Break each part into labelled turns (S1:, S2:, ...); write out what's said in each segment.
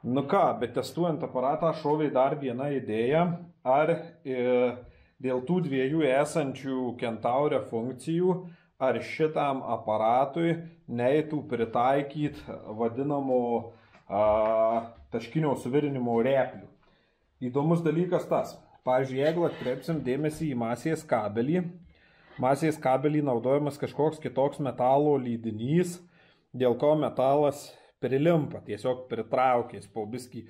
S1: Nu ką, bet testuojant aparatą šovė dar viena idėja, ar dėl tų dviejų esančių Kentaure funkcijų, ar šitam aparatui neeitų pritaikyti vadinamo taškinio suvirinimo replių. Įdomus dalykas tas. Pavyzdžiui, jeigu atkreipsim dėmesį į masės kabelį naudojamas kažkoks kitoks metalo lydinys, dėl ko metalas prilimpa, tiesiog pritraukės po biskį.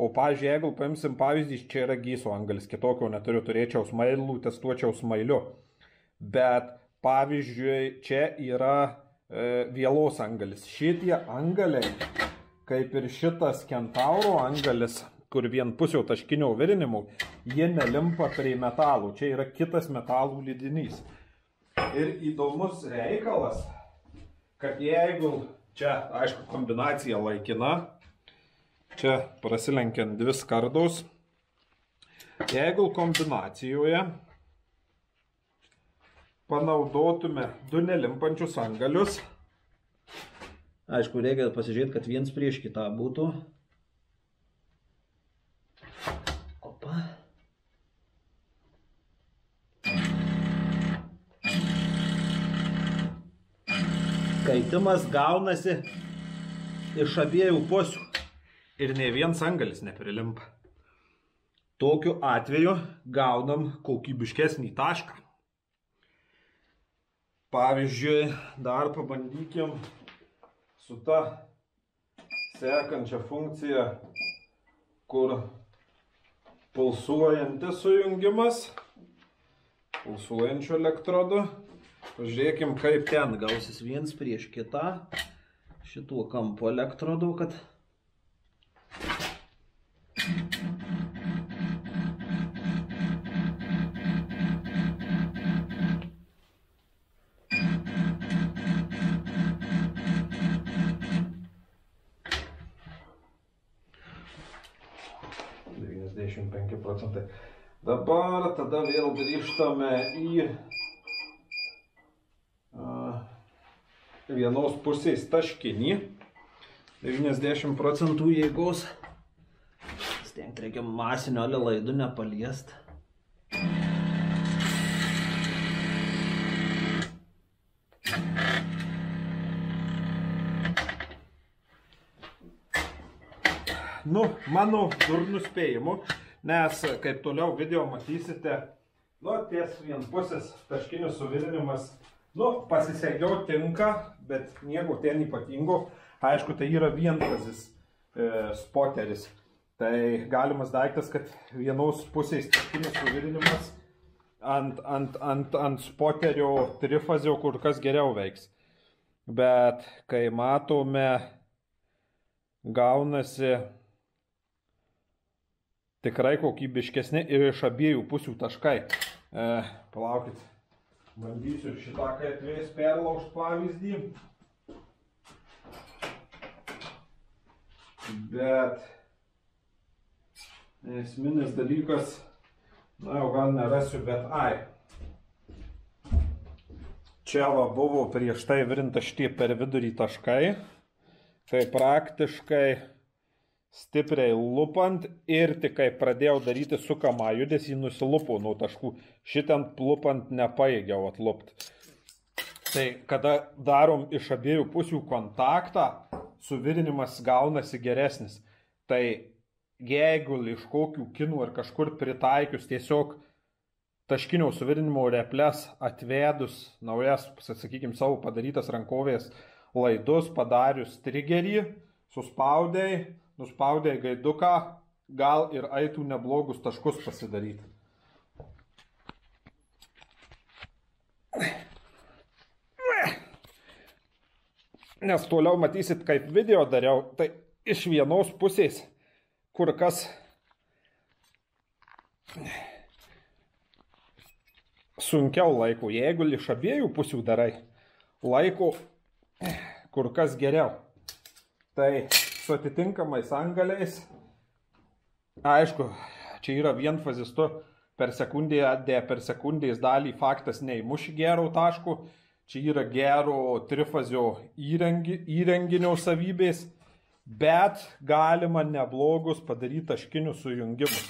S1: O pavyzdžiui, jeigu paimsim pavyzdį, čia yra gyso angalis, kitokio neturiu, turėčiau smailų, testuočiau smailiu. Bet pavyzdžiui, čia yra vielos angalis. Šitie angaliai, kaip ir šitas Kentauro angalis, kur vienpusio taškinio virinimo, jie nelimpa prie metalų. Čia yra kitas metalų lydinys. Ir įdomus reikalas, kad jeigu čia, aišku, kombinacija laikina, čia prasilenkiant dvi skardos, jeigu kombinacijoje panaudotume du nelimpančius angalius,
S2: aišku, reikia pasižiūrėti, kad viens prieš kitą būtų. Opa. Kaitimas gaunasi iš abiejų pusių
S1: ir ne viens angalis neprilimpa.
S2: Tokiu atveju gaunam kokybiškesnį tašką.
S1: Pavyzdžiui, dar pabandykim su ta sekančia funkcija, kur pulsuojantis sujungimas, pulsuojančių elektrodų. Pažiūrėkim, kaip ten
S2: gausis viens prieš kitą šituo kampu elektrodų, kad
S1: %. Dabar tada vėl grįžtame į vienos pusės taškinį.
S2: 90% jėgos. Stengti reikia masinio laidų nepaliest.
S1: Nu, mano durnių spėjimu, nes kaip toliau video matysite, ties vienpusės taškinis suvirinimas, pasisegiau tinka, bet nieko ten ypatingo. Aišku, tai yra vienfazis spoteris. Tai galimas daiktas, kad vienos pusės taškinis suvirinimas ant spoterio trifazio kur kas geriau veiks. Bet kai matome, gaunasi tikrai kokybiškesni ir iš abiejų pusių taškai. Palaukit, bandysiu šitą kaitvės perlaužt pavyzdį. Bet esminis dalykas, jau gal nerasiu, bet Čia buvo prieš tai virinta šitie per vidurį taškai. Tai praktiškai stipriai lupant ir tik kai pradėjau daryti sukamą judesį, nusilupo nuo taškų. Šitent lupant nepajėgiau atlupti. Tai kada darom iš abiejų pusių kontaktą, suvirinimas gaunasi geresnis. Tai jeigu iš kokių kinų ar kažkur pritaikius tiesiog taškinio suvirinimo reples atvedus naujas, sakykime, savo padarytas rankovės laidus, padarius trigerį, nuspaudėjai gaiduką, gal ir eitų neblogus taškus pasidaryti. Nes toliau matysit, kaip video dariau, tai iš vienos pusės kur kas sunkiau laiko. Jeigu iš abiejų pusių darai, laiko kur kas geriau. Tai su atitinkamais angaliais, aišku, čia yra vienfazis, tu per sekundės dalį faktas neįmuši gero taško, čia yra gero trifazio įrenginio savybės, bet galima neblogus padaryti taškinius sujungimus.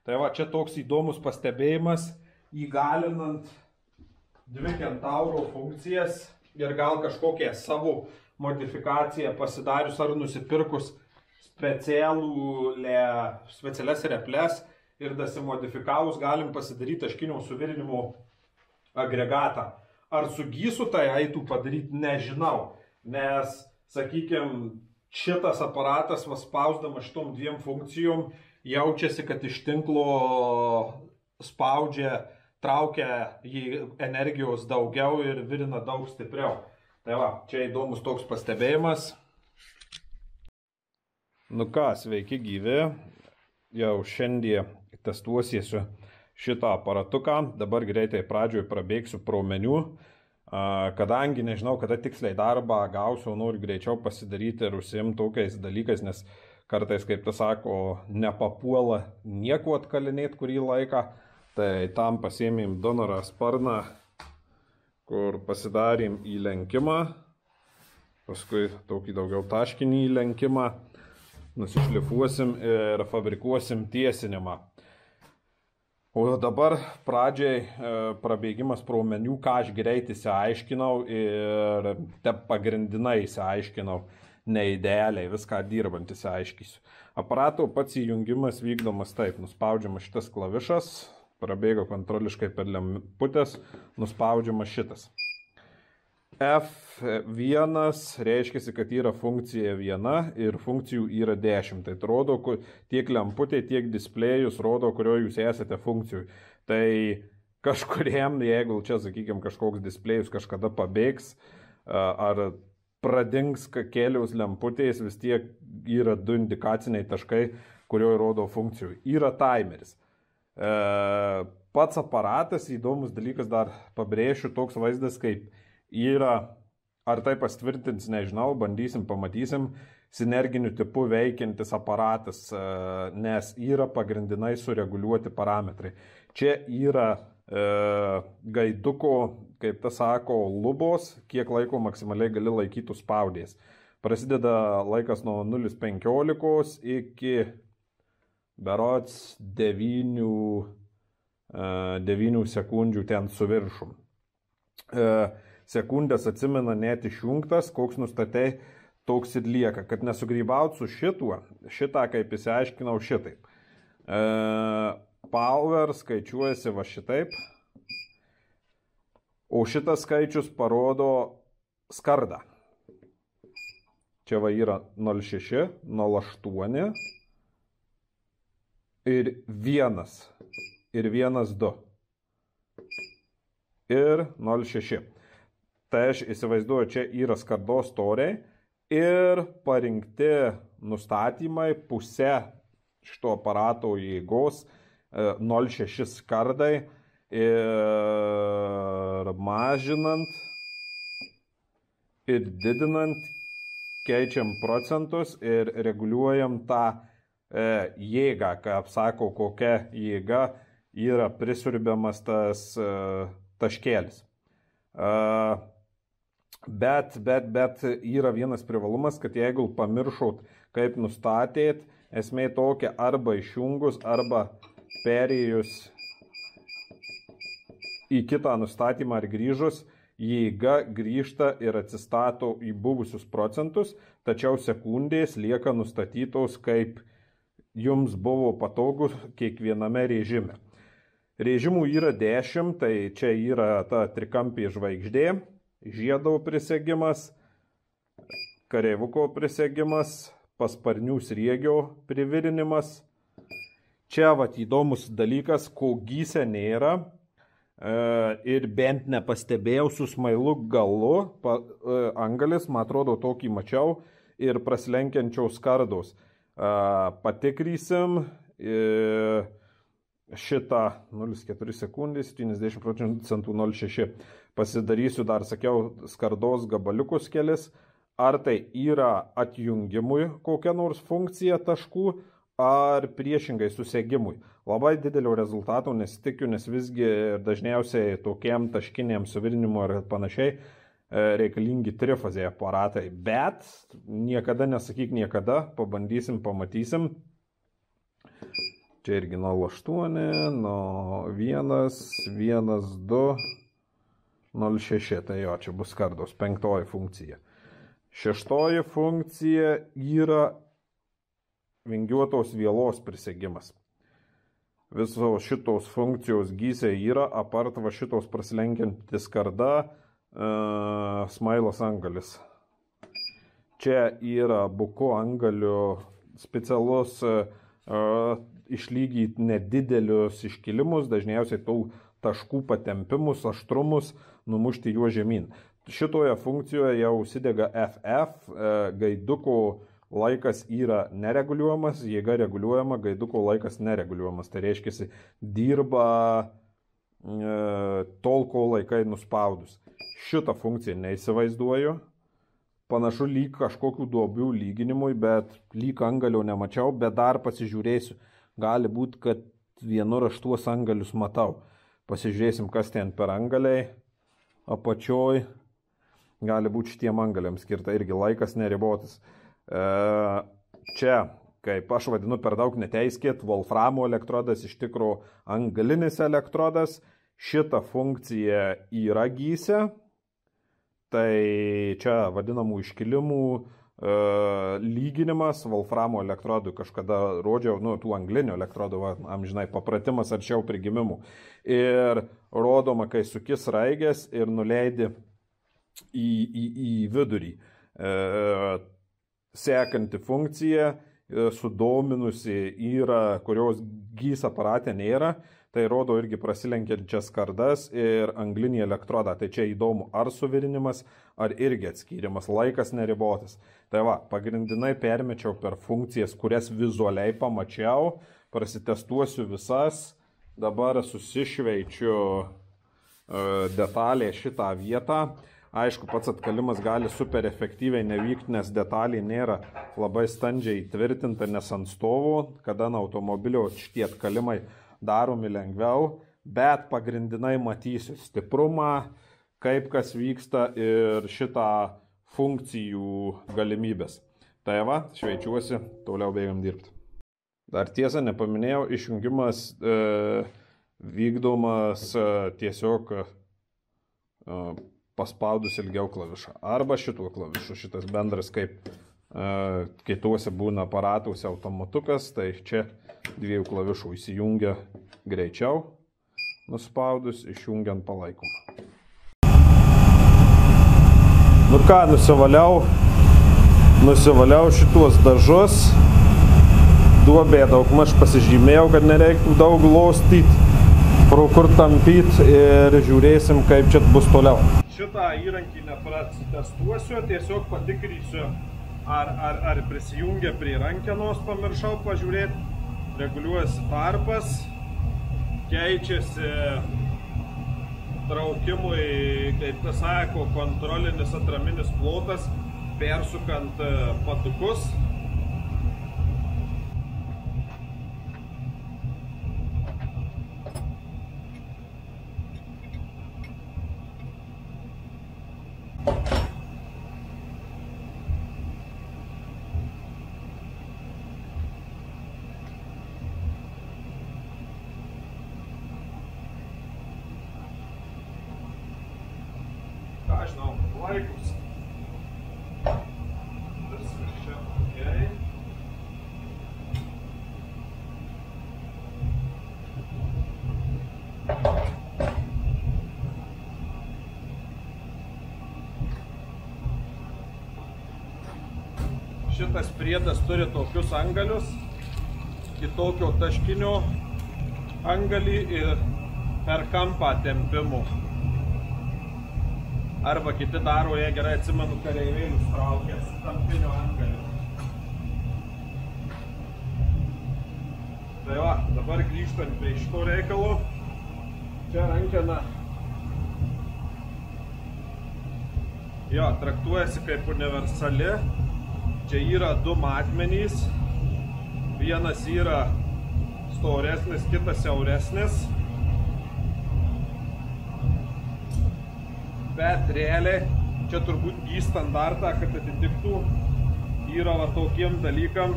S1: Tai va, čia toks įdomus pastebėjimas, įgalinant dvi kentauro funkcijas ir gal kažkokią savo modifikaciją pasidarius ar nusipirkus specialias reples ir dasimodifikavus galim pasidaryti taškinio suvirinimo agregatą. Ar su gysu tai eitų padaryti, nežinau, nes, sakykime, šitas aparatas, spausdamas šitom dviem funkcijom, jaučiasi, kad iš tinklo spaudžia, traukia jį energijos daugiau ir virina daug stipriau. Tai va, čia įdomus toks pastebėjimas. Nu ką, sveiki gyvi. Jau šiandien testuosiu šitą aparatuką. Dabar greitai pradžioje prabėgsiu pro meniu. Kadangi nežinau, kada tiksliai darbą gausiu, noriu greičiau pasidaryti ir užsiimti tokiais dalykais, nes kartais, kaip tas sako, nepapuola nieko atkalinėti kurį laiką. Tai tam pasiėmėm donorą sparną, kur pasidarėm įlenkimą, paskui tokį daugiau taškinį įlenkimą, nusišlifuosim ir fabrikuosim tiesinimą. O dabar pradžiai prabėgimas pro meniu, ką aš greitai įsiaiškinau ir pagrindinai įsiaiškinau, neidealiai, viską dirbant įsiaiškysiu. Aparato pats įjungimas vykdomas taip, nuspaudžiamas šitas klavišas, prabėgo kontroliškai per lemputės, nuspaudžiamas šitas. F1 reiškia, kad yra funkcija 1 ir funkcijų yra 10. Tai rodo, tiek lemputė, tiek displejus rodo, kurio jūs esate funkcijų. Tai kažkuriem, jeigu čia, sakykime, kažkoks displejus kažkada pabėgs ar pradings keliaus lemputės, vis tiek yra du indikaciniai taškai, kurio rodo funkcijų. Yra timeris. Pats aparatas, įdomus dalykas dar pabrėšiu, toks vaizdas kaip yra, ar tai pastvirtins, nežinau, bandysim, pamatysim, sinerginiu tipu veikiantis aparatas, nes yra pagrindinai sureguliuoti parametrai. Čia yra gaiduko, kaip tas sako, lubos, kiek laiko maksimaliai gali laikytų spaudės. Prasideda laikas nuo 0,15 iki berods 9 sekundžių ten su viršum. Sekundės atsimena net išjungtas, koks nustatei, toks ir lieka. Kad nesugrybaut su šituo, šitą kaip įsiaiškinau šitaip. Power skaičiuojasi va šitaip, o šitas skaičius parodo skardą. Čia va yra 0,6, 0,8 ir 1, ir 1,2 ir 0,6. Tai aš įsivaizduoju, čia yra skardos storiai ir parinkti nustatymai pusė šito aparato jėgos 0,6 skardai ir mažinant ir didinant keičiam procentus ir reguliuojam tą jėgą, kaip sako, kokia jėga yra prisiurbiamas tas taškelis. Bet yra vienas privalumas, kad jeigu pamiršot, kaip nustatėt, esmė tokia, arba išjungus, arba perėjus į kitą nustatymą ar grįžus, jėga grįžta ir atsistato į buvusius procentus, tačiau sekundės lieka nustatytos, kaip jums buvo patogu kiekviename režime. Režimų yra 10, tai čia yra ta trikampė žvaigždė, žiedo prisegimas, kareivuko prisegimas, pasparnių sriegio privirinimas. Čia vat įdomus dalykas, ko gyse nėra ir bent nepastebėjau su smailu galu, angalis, man atrodo, tokį mačiau, ir praslenkiančios skardos. Patikrysim šitą 0,4 sekundės, 70 procentų 0,6. Pasidarysiu dar, sakiau, skardos gabaliukus kelis. Ar tai yra atjungimui kokia nors funkcija taškų, ar priešingai susegimui. Labai didelio rezultato nesitikiu, nes visgi dažniausiai tokiam taškiniam suvirinimu ar panašiai reikalingi trifaziai aparatai, bet niekada nesakyk niekada, pabandysim, pamatysim. Čia irgi 0,8, 1, 1, 2, 0,6, tai jo, čia bus skardos, 5 funkcija. 6 funkcija yra vingiuotos vielos prisegimas. Visos šitos funkcijos gyse yra, apart va šitos prasilenkiantis skarda, smailas angalis. Čia yra buko angalių specialus išlygyti nedidelius iškilimus, dažniausiai tų taškų patempimus, aštrumus, numušti juo žemyn. Šitoje funkcijoje jau užsidega FF, gaiduko laikas yra nereguliuojamas, jėga reguliuojama, gaiduko laikas nereguliuojamas. Tai reiškia, dirba tol, kol laikai nuspaudus. Šitą funkciją neįsivaizduoju. Panašu lyg kažkokių duobių lyginimui, bet lyg angalio nemačiau, bet dar pasižiūrėsiu. Gali būti, kad vienur aš tuos angalius matau. Pasižiūrėsim, kas ten per angaliai. Apačioj gali būti šitiem angaliams skirta irgi laikas neribotas. Čia, kaip aš vadinu, per daug neteiskit, wolframo elektrodas iš tikro angalinis elektrodas. Šita funkcija yra gyse. Tai čia vadinamų iškilimų lyginimas wolframo elektrodų kažkada rodžiau, tų anglinių elektrodų, amžinai papratimas arčiau prigimimų. Ir rodoma, kai sukis raigės ir nuleidi į vidurį. Sekanti funkcija, sudominusi yra, kurios gys aparate nėra. Tai rodo irgi prasilenkiančias skardas ir anglinį elektrodą. Tai čia įdomu, ar suvirinimas, ar irgi atskyrimas, laikas neribotas. Tai va, pagrindinai permečiau per funkcijas, kurias vizualiai pamačiau, prasitestuosiu visas, dabar susišveičiu detalė šitą vietą. Aišku, pats atkalimas gali super efektyviai nevykti, nes detalė nėra labai standžiai įtvirtinta, nes ant stovų, kada ant automobilio šitie atkalimai daromi lengviau, bet pagrindinai matysiu stiprumą, kaip kas vyksta ir šitą funkcijų galimybės. Tai va, šveičiuosi, toliau bėgam dirbti. Dar tiesa, nepaminėjau, išjungimas vykdomas tiesiog paspaudus ilgiau klavišą. Arba šituo klavišu, šitas bendras kaip kituose būna aparatuose automatukas, tai čia 2 klavišų įsijungia greičiau, nuspaudus, išjungiant palaikomą. Nu ką, nusivaliau šituos dažus, duobė daugmaž pasižymėjau, kad nereiktų daug lostyti, pro kur tampyti ir žiūrėsim, kaip čia bus toliau. Šitą įrankį nepratestuosiu, tiesiog patikrysiu, ar prisijungia prie rankenos, pamiršau pažiūrėti. Reguliuojasi tarpas, keičiasi traukimui, kaip tas sako, kontrolinis atraminis plotas, persukant patukus. Aš žinau, laikus. Viskas čia okei. Šitas priedas turi tokius angalius, kitokio taškinio angalį ir per kampą tempimų. Arba kiti daro, jei gerai atsimenu, kareivėlius traukęs tampinio angaliu. Tai va, dabar grįžtant prie šito reikalo. Čia rankena jo, traktuojasi kaip universali. Čia yra 2 matmenys. Vienas yra storesnis, kitas siauresnis. Bet realiai čia turbūt G standartą, kad atitiktų, yra va tokiem dalykam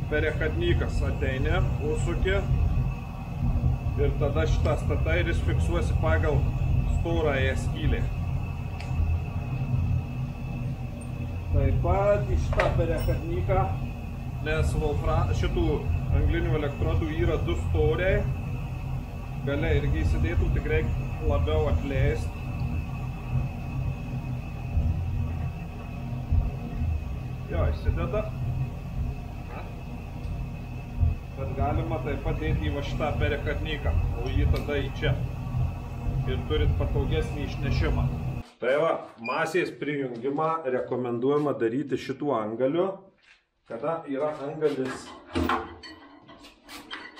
S1: perechadnykas ateini, užsuki ir tada šitą statai ir jis fiksuosi pagal storąją skylę. Taip pat į šitą perechadnyką, nes šitų anglinių elektrodų yra 2 storiai, gale irgi įsidėtų, tik reikia labiau atleisti. Jo, įsideda. Bet galima taip pat dėti į va šitą perechadnyką, o jį tada į čia. Ir turit patogesnį išnešimą. Tai va, masės prijungimą rekomenduojama daryti šitų angalių, kada yra angalis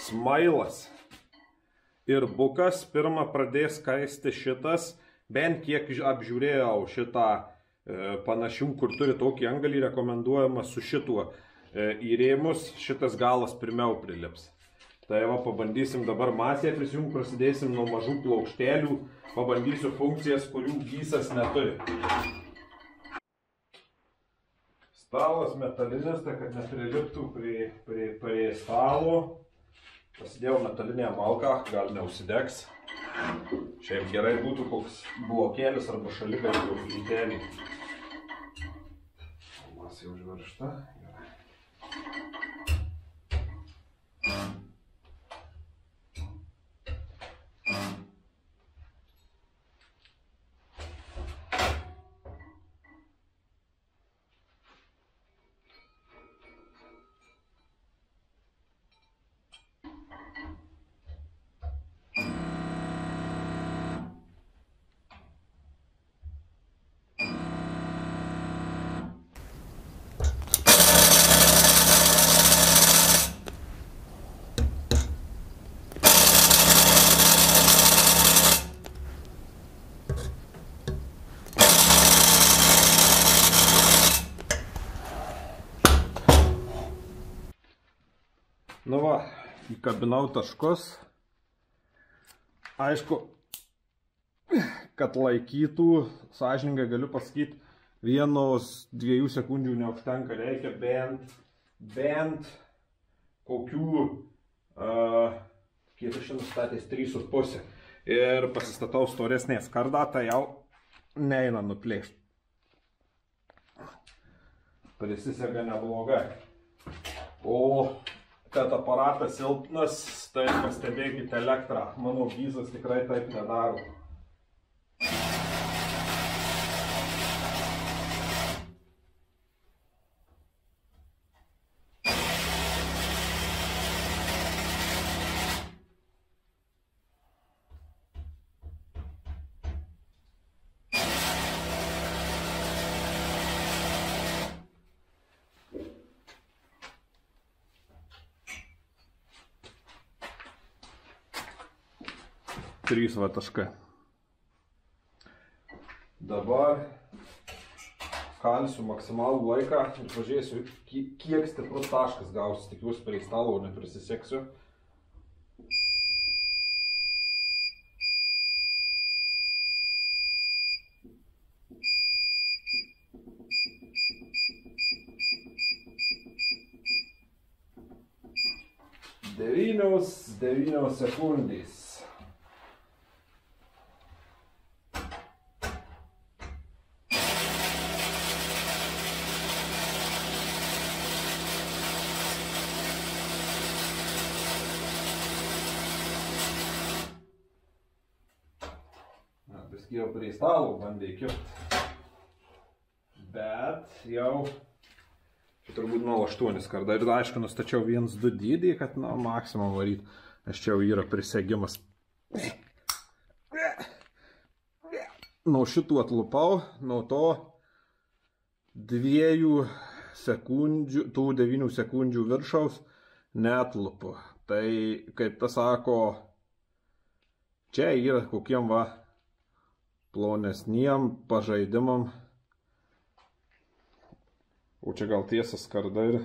S1: smailas ir bukas, pirmą pradės kaisti šitas, bent kiek apžiūrėjau šitą panašių, kur turi tokį angalį, rekomenduojama su šituo įrėmus, šitas galas pirmiau prilips. Tai va, pabandysim dabar masėje prisijungti, prasidėsim nuo mažų plokštelių, pabandysiu funkcijas, kurių gysas neturi. Stalas metalinis, tai kad nepriliptų prie stalo. Pasidėjau metalinę malką, gal neužsidegs. Šiaip gerai būtų koks blokėlis arba šaligatvio plytelė. Masė užveršta. Nu va, įkabinau taškus. Aišku, kad laikytų, sąžiningai galiu pasakyti, 1-2 sekundžių neužtenka, reikia bent kokių, kiek aš nustatęs, 3,5. Ir pasistatau storesnė skardą, tai jau neina nuplėšti. Prisisega neblogai. O kad aparatas silpnas, tai pastebėkite elektrą. Mano gysas tikrai taip nedaro. Trys va taškai. Dabar kalsiu maksimalų laiką ir pažiūrėsiu, kiek stiprus taškas gausis. Tikiuosi prie stalo neprisiseksiu. Devynios sekundės. Jau prie stalo bandė kirpti, bet jau turbūt 0,8 skarda ir aišku nustačiau 1,2 dydį, kad maksimum varyt, nes čia jau yra prisegimas. Nuo šitų atlupau, nuo to 2 sekundžių, tų 9 sekundžių viršaus netlupu. Tai, kaip tas sako, čia yra kokiem va plonesniem pažaidimam. O čia gal tiesa skarda ir...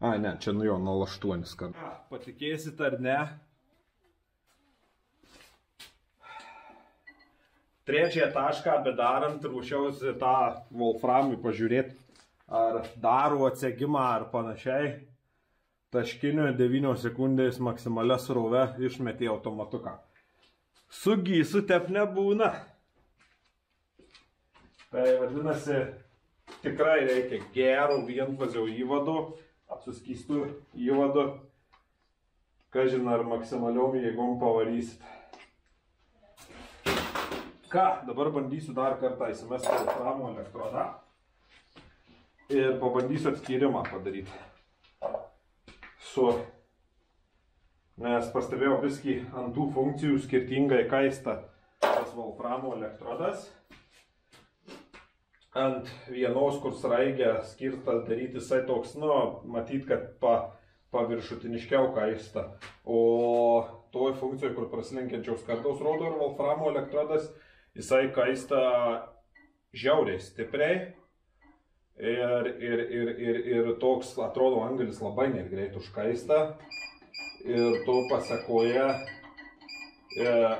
S1: Ai, ne, čia nu jo 0,8 skarda. Patikėsit ar ne? trečiąją tašką, bet darant ruošiausi tą Wolframui pažiūrėti, ar darų atsegimą ar panašiai. Taškiniu 9 sekundės maksimalia srove išmetė automatuką. Su gysu tep nebūna. Tai vadinasi, tikrai reikia gero vienfazio įvado, suskystų įvado. Kažin ar maksimaliom jėgom pavarysit. Ką, dabar bandysiu dar kartą įsimesti Wolframo elektrodą ir pabandysiu atskyrimą padaryti. Nes pastebėjau viskį ant tų funkcijų skirtingai kaista tas Wolframo elektrodas. Ant vienos, kur sraigė skirtas daryti, jisai toks, matyt, kad paviršutiniškiau kaista. O toj funkcijoje, kur prasilenkiančiaus kartos rodo ir Wolframo elektrodas, jisai kaista žiauriai stipriai. Ir toks, atrodo, angelis labai negreit užkaista. Ir to pasekoje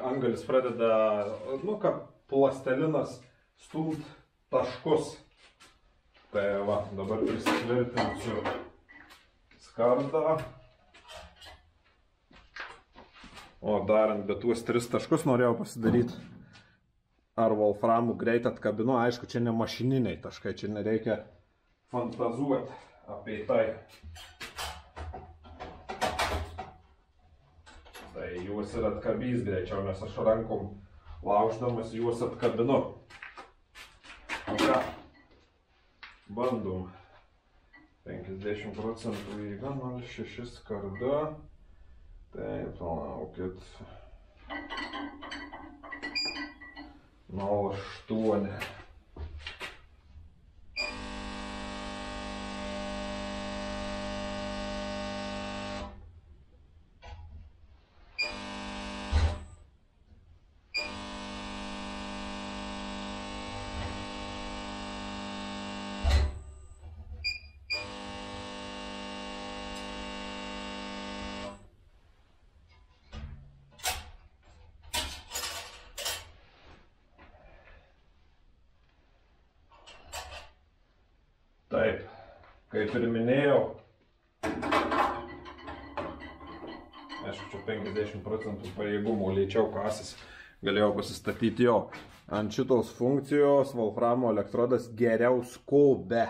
S1: angelis pradeda, kaip plastelinas stumt taškus. Tai va, dabar prisitvirtinsiu skardą. O darant be tuos 3 taškus norėjau pasidaryti. Ar Wolframų greit atkabinu, aišku, čia ne mašininiai taškai, čia nereikia fantazuoti apie tai. Tai juos ir atkabys greičiau, nes aš rankom lauždamas juos atkabinu. O ką? Bandom. 50% jėga, 0,6 skarda. Taip, laukit. 0,8. Taip, kaip ir minėjau, aišku, čia 50% pajėgumo lėčiau kasis, galėjau pasistatyti jo. Ant šitos funkcijos Wolframo elektrodas geriau skobia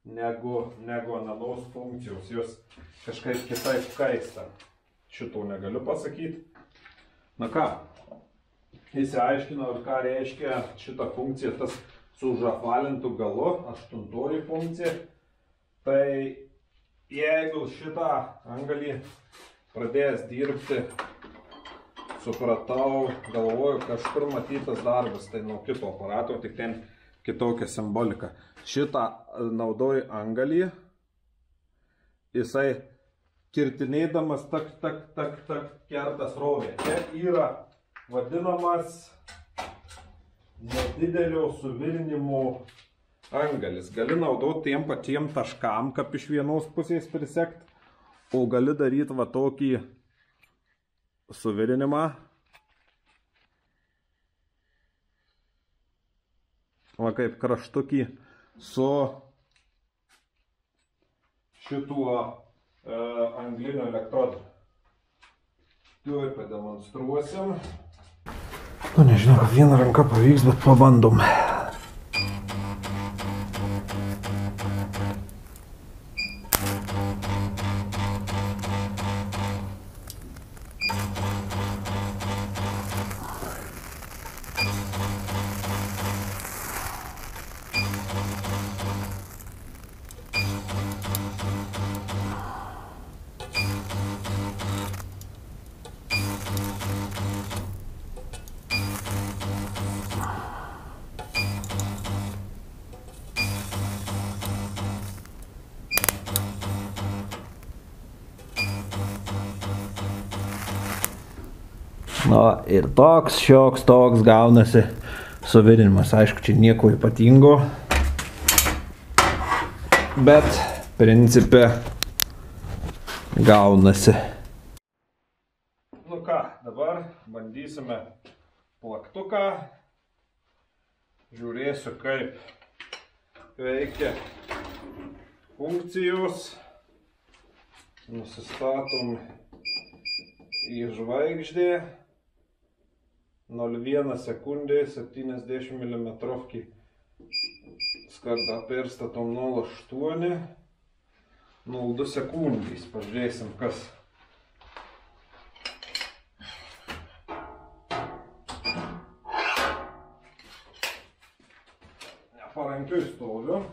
S1: negu ant anos funkcijos, jos kažkaip kitaip kaista. Šito negaliu pasakyti. Na ką, įsiaiškinau, ką reiškia šita funkcija, tas su užapvalintu galu, 8 funkcija. Tai jeigu šitą angalį pradėjęs dirbti, supratau, galvoju, kažkur matytas darbas, tai nuo kito aparato, tik ten kitokia simbolika. Šitą naudoju angalį, jisai kirtinėdamas kerta srovė. Čia yra vadinamas nedidelio suvirinimo angalis. Gali naudoti tiem patiem taškam, kaip iš vienos pusės prisekt, o gali daryti va tokį suvirinimą. Va kaip kraštukį su šituo angliniu elektrodu. Tuoj pademonstruosim. Nežinau, kad vieną ranką pavyks, bet pabandom. Na ir toks, šioks toks gaunasi suvirinimas. Aišku, čia nieko ypatingo, bet principe gaunasi. Nu ką, dabar bandysime plaktuką Žiūrėsiu, kaip veikia funkcijos. Nusistatom į žvaigždį. 0,1 sekundė, 70 mm. Skardą perstatom 0,8. 0,2 sekundės. Pažiūrėsim, kas. Neparankiui stoviu.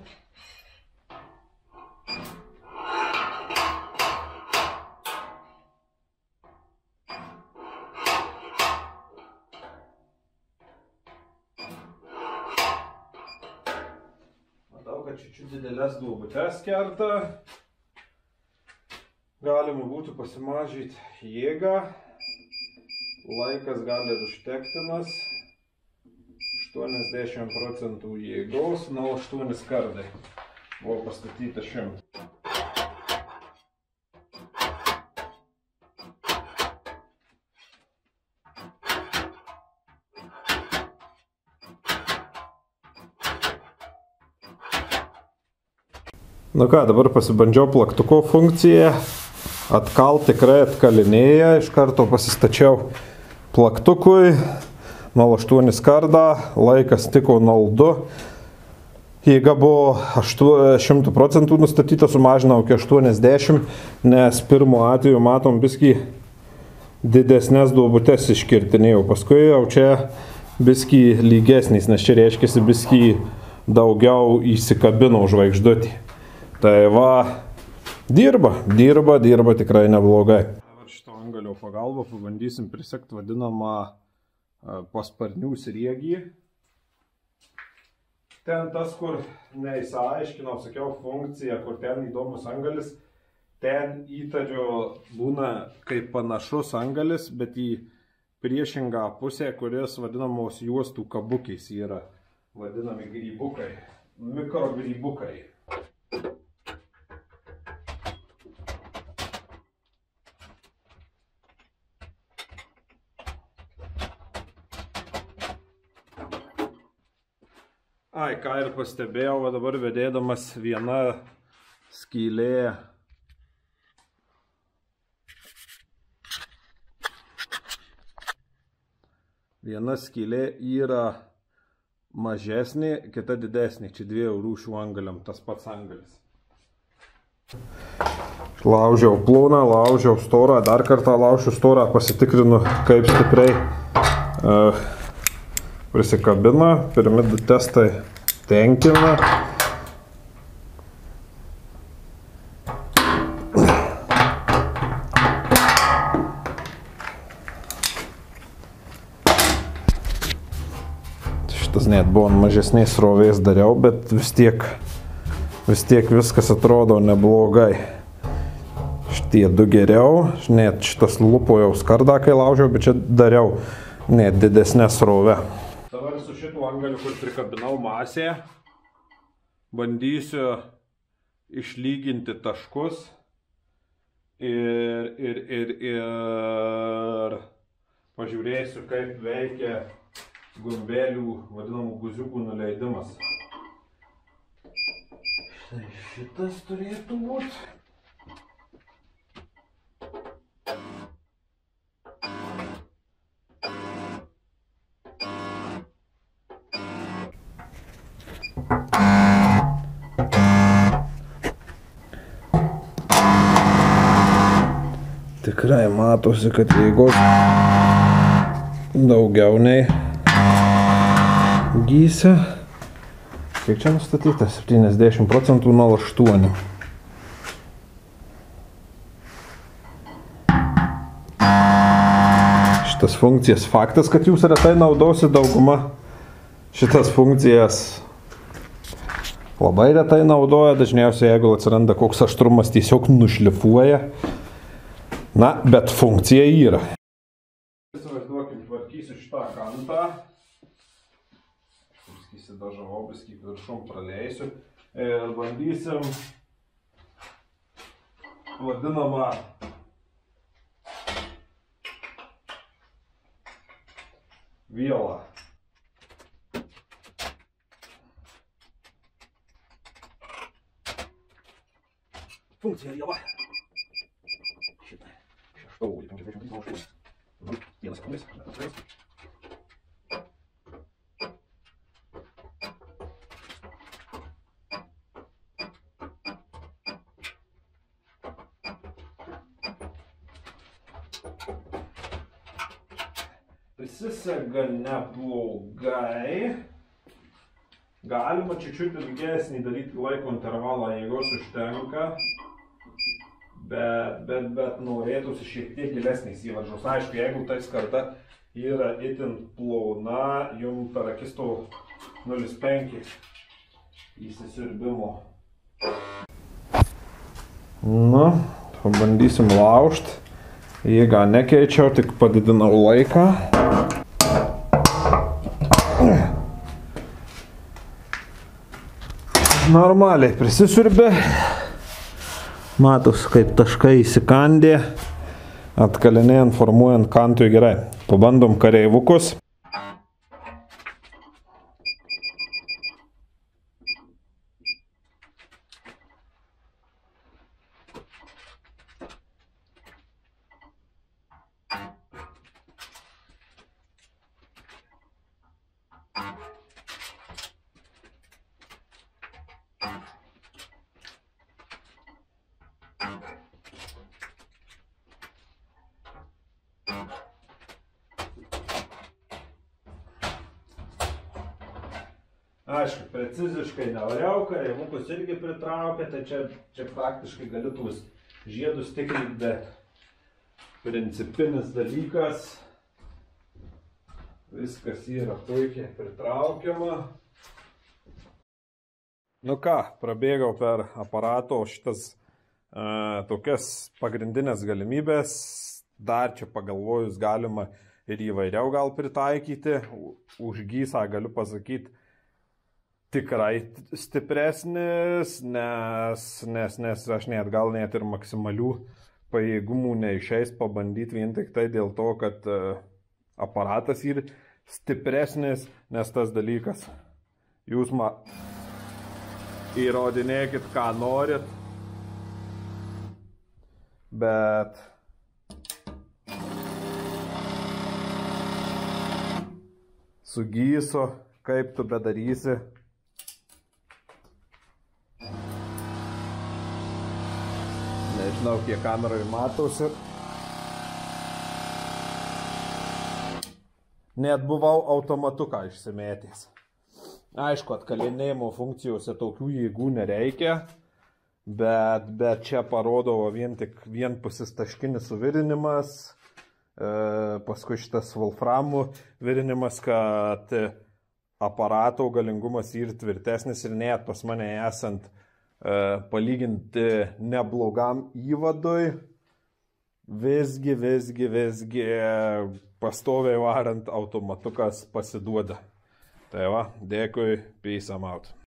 S1: Čiučiu didelės duobutes kerta. Galima būtų pasimažyti jėgą. Laikas gali ir užtektinas. 80% jėgos, 0,8 skardai. Buvo pastatyta 100. Nu ką, dabar pasibandžiau plaktuko funkciją, atkalt tikrai atkalinėja, iš karto pasistačiau plaktukui, 0,8 skardą, laikas tiko 0,2, jėga buvo 100% nustatyta, sumažinau iki 80, nes pirmu atveju matom biskį didesnės duobutes iškirtinėjau, paskui jau čia biskį lygesnis, nes čia reiškiasi biskį daugiau įsikabinau žvaigždutį. Tai va, dirba tikrai neblogai. Dabar šito angalio pagalba pabandysim prisekti vadinamą pasparnių sriegį. Ten tas, kur neįsiaiškinau, sakiau funkciją, kur ten įdomus angalis, ten įtariu būna kaip panašus angalis, bet į priešingą pusę, kuris vadinamos juostų kabukiais yra vadinami grybukai, mikrogrybukai. Ai, ką ir pastebėjau, va dabar vedėdamas viena skylė yra mažesnė, kita didesnė. Čia 2 rūšių angaliam, tas pats angalis. Laužiau ploną, laužiau storą, dar kartą laužiu storą, pasitikrinu, kaip stipriai prisikabina, pirmi testai tenkina. Šitas net buvo mažesnės srovės dariau, bet vis tiek viskas atrodo neblogai. Šitie 2 geriau, net šitas lupojau skardą, kai laužiau, bet čia dariau net didesnę srovę. Dabar su šitu angaliu, kur prikabinau masę, bandysiu išlyginti taškus ir pažiūrėsiu, kaip veikia gumbelių, vadinamų guziukų nuleidimas. Štai šitas turėtų būti. Tikrai matosi, kad jėgos daugiau nei gysia. Kiek čia nustatyta? 70% 0,8. Šitas funkcijas, faktas, kad jūs retai naudosi dauguma šitas funkcijas labai retai naudoja, dažniausiai jeigu atsiranda koks aštrumas, tiesiog nušlifuoja. Na, bet funkcija yra. Įsivaizduokim, tvarkysiu šitą kantą. Biskį dažavau, biskį viršum praleisiu. Ir bandysim vadinamą vielą. funkcija lieva. Šitą. 6, 5, 8. Vienas sekundės. Prisisega neblogai. Galima čiučiut ilgesnį daryti laiko intervalą, jeigu užtenka. Bet norėtųsi šiek tiek gilesnės įvaržos. Aišku, jeigu tai skarda yra itin plona, jums per akis to 0,5 įsisiurbimo. Nu, pabandysim laužt. Jėgą nekeičiau, tik padidinau laiką. Normaliai prisisiurbė. Matos, kaip taškai įsikandė. Atkalinėjant, formuojant kantui gerai. Pabandom kareivukus. Aišku, preciziškai nevariau, kareivukus irgi pritraukia, tai čia praktiškai galiu tuos žiedus tikrinti, bet principinis dalykas, viskas yra puikiai pritraukiama. Nu ką, prabėgau per aparato šitas tokias pagrindinės galimybės, dar čia pagalvojus galima ir įvairiau gal pritaikyti, už gysą galiu pasakyti, tikrai stipresnis, nes aš gal net ir maksimalių pajėgumų neišeis pabandyti vien tik tai dėl to, kad aparatas yra stipresnis, nes tas dalykas, jūs įrodinėkit, ką norit, bet su gysu, kaip tu bedarysi, nežinau, kiek kameroje matosi. Net buvau automatuką išsimėtęs. Aišku, atkalinėjimo funkcijose tokių jėgų nereikia, bet čia parodo vienpusis taškinis suvirinimas, paskui šitas wolframų virinimas, kad aparato galingumas yra tvirtesnis ir net pas mane esant palyginti neblogam įvadui, visgi pastoviai varant automatukas pasiduoda. Tai va, dėkui, peace, I'm out.